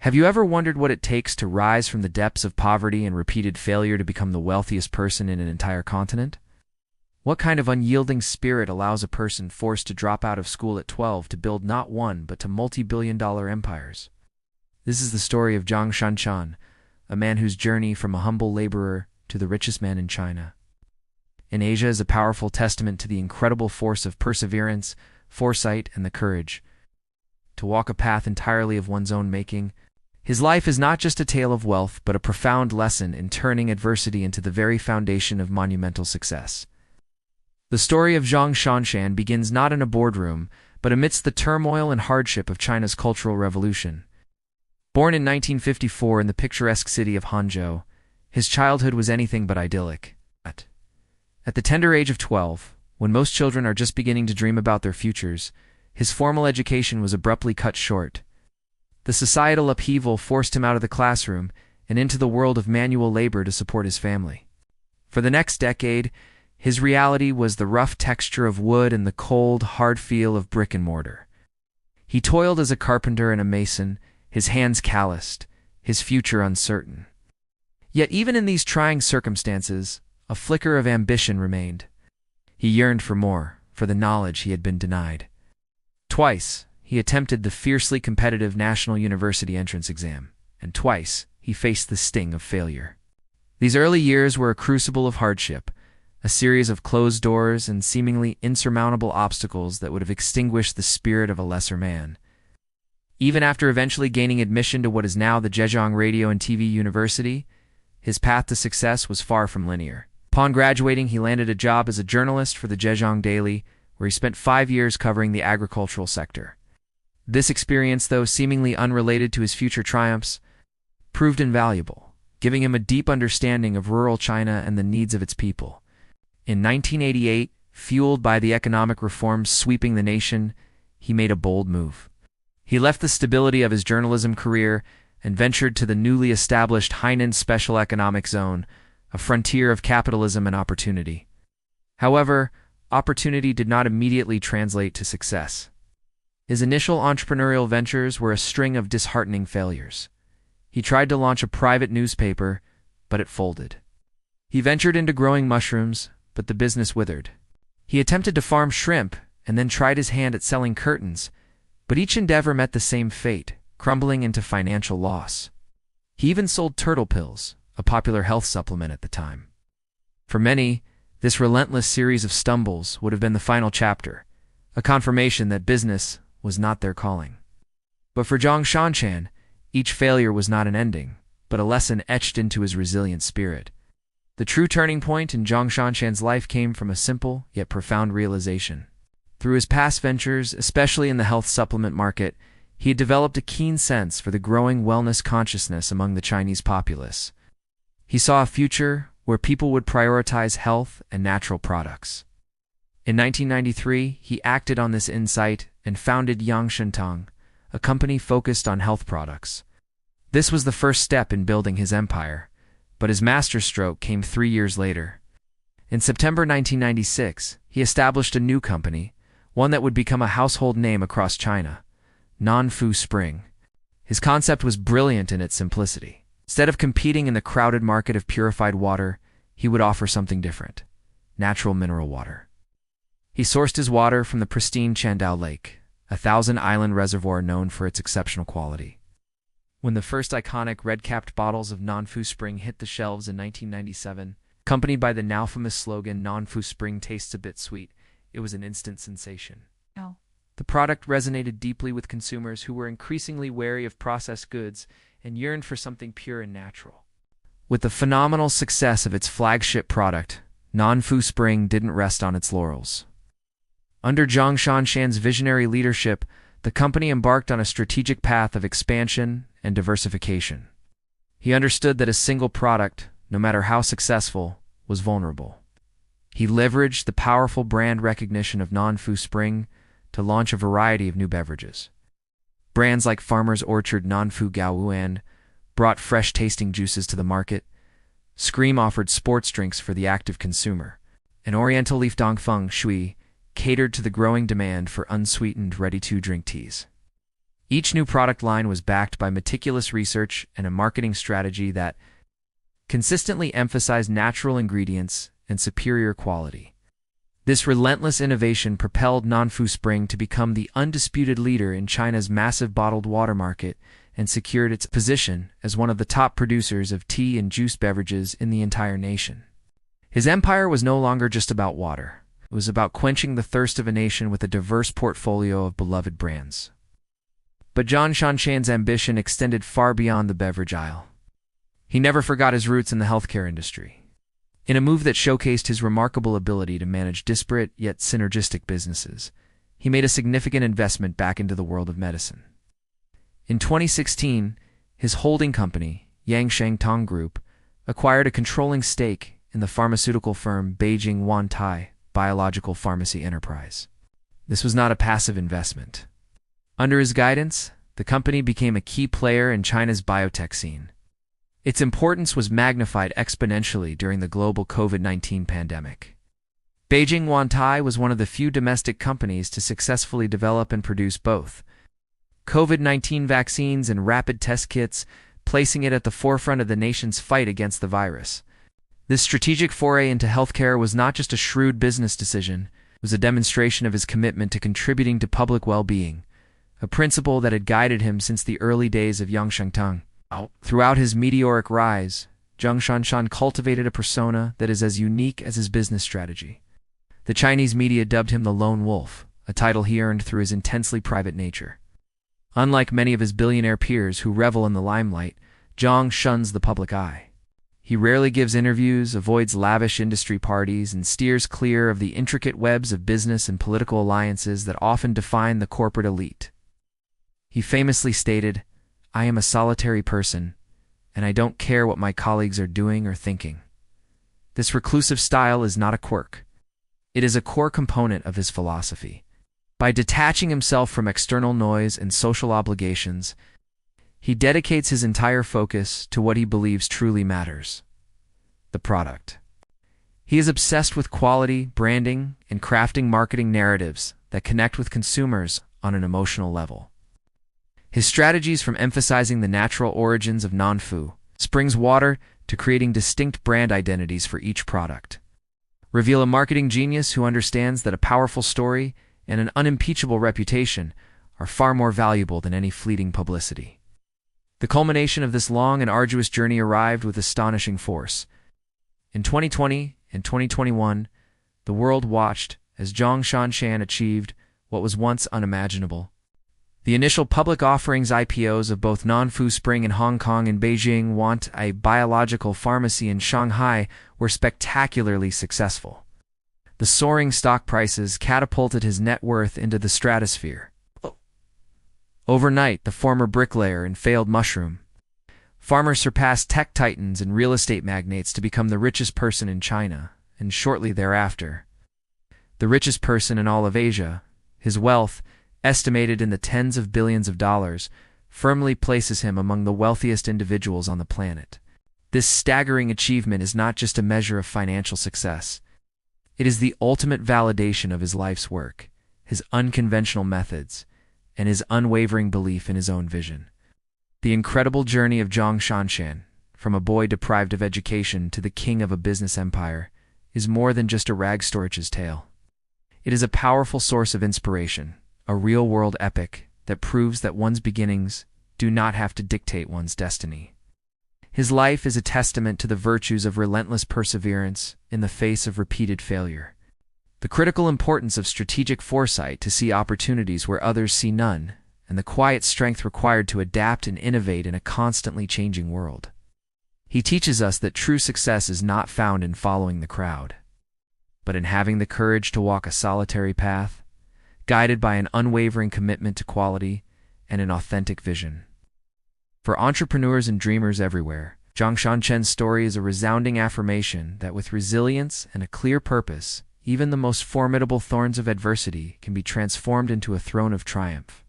Have you ever wondered what it takes to rise from the depths of poverty and repeated failure to become the wealthiest person in an entire continent? What kind of unyielding spirit allows a person forced to drop out of school at 12 to build not one but to multi-billion-dollar empires? This is the story of Zhong Shanshan, a man whose journey from a humble laborer to the richest man in China. In Asia is a powerful testament to the incredible force of perseverance, foresight, and the courage to walk a path entirely of one's own making. His life is not just a tale of wealth, but a profound lesson in turning adversity into the very foundation of monumental success. The story of Zhong Shanshan begins not in a boardroom, but amidst the turmoil and hardship of China's Cultural Revolution. Born in 1954 in the picturesque city of Hangzhou, his childhood was anything but idyllic. At the tender age of 12, when most children are just beginning to dream about their futures, his formal education was abruptly cut short. The societal upheaval forced him out of the classroom and into the world of manual labor to support his family. For the next decade, his reality was the rough texture of wood and the cold, hard feel of brick and mortar. He toiled as a carpenter and a mason, his hands calloused, his future uncertain. Yet even in these trying circumstances, a flicker of ambition remained. He yearned for more, for the knowledge he had been denied. Twice, he attempted the fiercely competitive National University entrance exam, and twice, he faced the sting of failure. These early years were a crucible of hardship, a series of closed doors and seemingly insurmountable obstacles that would have extinguished the spirit of a lesser man. Even after eventually gaining admission to what is now the Zhejiang Radio and TV University, his path to success was far from linear. Upon graduating, he landed a job as a journalist for the Zhejiang Daily, where he spent 5 years covering the agricultural sector. This experience, though seemingly unrelated to his future triumphs, proved invaluable, giving him a deep understanding of rural China and the needs of its people. In 1988, fueled by the economic reforms sweeping the nation, he made a bold move. He left the stability of his journalism career and ventured to the newly established Hainan Special Economic Zone, a frontier of capitalism and opportunity. However, opportunity did not immediately translate to success. His initial entrepreneurial ventures were a string of disheartening failures. He tried to launch a private newspaper, but it folded. He ventured into growing mushrooms, but the business withered. He attempted to farm shrimp and then tried his hand at selling curtains, but each endeavor met the same fate, crumbling into financial loss. He even sold turtle pills, a popular health supplement at the time. For many, this relentless series of stumbles would have been the final chapter, a confirmation that business was not their calling. But for Zhong Shanshan, each failure was not an ending, but a lesson etched into his resilient spirit. The true turning point in Zhong Shanshan's life came from a simple yet profound realization. Through his past ventures, especially in the health supplement market, he had developed a keen sense for the growing wellness consciousness among the Chinese populace. He saw a future where people would prioritize health and natural products. In 1993, he acted on this insight and founded Yangshan, a company focused on health products. This was the first step in building his empire, but his masterstroke came 3 years later. In September 1996, he established a new company, one that would become a household name across China, Non-Fu Spring. His concept was brilliant in its simplicity. Instead of competing in the crowded market of purified water, he would offer something different: natural mineral water. He sourced his water from the pristine Chandao Lake, a 1,000-island reservoir known for its exceptional quality. When the first iconic red-capped bottles of Non-Fu Spring hit the shelves in 1997, accompanied by the now famous slogan, "Non-Fu Spring tastes a bit sweet," it was an instant sensation. The product resonated deeply with consumers who were increasingly wary of processed goods and yearned for something pure and natural. With the phenomenal success of its flagship product, Non-Fu Spring didn't rest on its laurels. Under Zhong Shanshan's visionary leadership, the company embarked on a strategic path of expansion and diversification. He understood that a single product, no matter how successful, was vulnerable. He leveraged the powerful brand recognition of Non-Fu Spring to launch a variety of new beverages. Brands like Farmer's Orchard Non-Fu Gaoyuan brought fresh-tasting juices to the market. Scream offered sports drinks for the active consumer, and Oriental Leaf Dongfeng Shui catered to the growing demand for unsweetened, ready-to-drink teas. Each new product line was backed by meticulous research and a marketing strategy that consistently emphasized natural ingredients and superior quality. This relentless innovation propelled Nanfu Spring to become the undisputed leader in China's massive bottled water market and secured its position as one of the top producers of tea and juice beverages in the entire nation. His empire was no longer just about water. It was about quenching the thirst of a nation with a diverse portfolio of beloved brands. But Zhong Shanshan's ambition extended far beyond the beverage aisle. He never forgot his roots in the healthcare industry. In a move that showcased his remarkable ability to manage disparate yet synergistic businesses, he made a significant investment back into the world of medicine. In 2016, his holding company, Yang Tong Group, acquired a controlling stake in the pharmaceutical firm Beijing Wantai Biological Pharmacy Enterprise. This was not a passive investment. Under his guidance, the company became a key player in China's biotech scene. Its importance was magnified exponentially during the global COVID-19 pandemic. Beijing Wantai was one of the few domestic companies to successfully develop and produce both COVID-19 vaccines and rapid test kits, placing it at the forefront of the nation's fight against the virus. This strategic foray into healthcare was not just a shrewd business decision, it was a demonstration of his commitment to contributing to public well-being, a principle that had guided him since the early days of Yangshantung. Throughout his meteoric rise, Zhong Shanshan cultivated a persona that is as unique as his business strategy. The Chinese media dubbed him the Lone Wolf, a title he earned through his intensely private nature. Unlike many of his billionaire peers who revel in the limelight, Zhong shuns the public eye. He rarely gives interviews, avoids lavish industry parties, and steers clear of the intricate webs of business and political alliances that often define the corporate elite. He famously stated, "I am a solitary person, and I don't care what my colleagues are doing or thinking." This reclusive style is not a quirk. It is a core component of his philosophy. By detaching himself from external noise and social obligations, he dedicates his entire focus to what he believes truly matters: the product. He is obsessed with quality, branding, and crafting marketing narratives that connect with consumers on an emotional level. His strategies, from emphasizing the natural origins of Nanfu Spring's water to creating distinct brand identities for each product, reveal a marketing genius who understands that a powerful story and an unimpeachable reputation are far more valuable than any fleeting publicity. The culmination of this long and arduous journey arrived with astonishing force. In 2020 and 2021, the world watched as Zhong Shanshan achieved what was once unimaginable. The initial public offerings IPOs of both Nanfu Spring in Hong Kong and Beijing Wantai Biological Pharmacy in Shanghai were spectacularly successful. The soaring stock prices catapulted his net worth into the stratosphere. Overnight, the former bricklayer and failed mushroom farmer surpassed tech titans and real estate magnates to become the richest person in China, and shortly thereafter, the richest person in all of Asia. His wealth, estimated in the tens of billions of dollars, firmly places him among the wealthiest individuals on the planet. This staggering achievement is not just a measure of financial success. It is the ultimate validation of his life's work, his unconventional methods, and his unwavering belief in his own vision. The incredible journey of Zhong Shanshan, from a boy deprived of education to the king of a business empire, is more than just a rag storage's tale. It is a powerful source of inspiration, a real-world epic that proves that one's beginnings do not have to dictate one's destiny. His life is a testament to the virtues of relentless perseverance in the face of repeated failure, the critical importance of strategic foresight to see opportunities where others see none, and the quiet strength required to adapt and innovate in a constantly changing world. He teaches us that true success is not found in following the crowd, but in having the courage to walk a solitary path, guided by an unwavering commitment to quality and an authentic vision. For entrepreneurs and dreamers everywhere, Zhong Shanshan's story is a resounding affirmation that with resilience and a clear purpose, even the most formidable thorns of adversity can be transformed into a throne of triumph.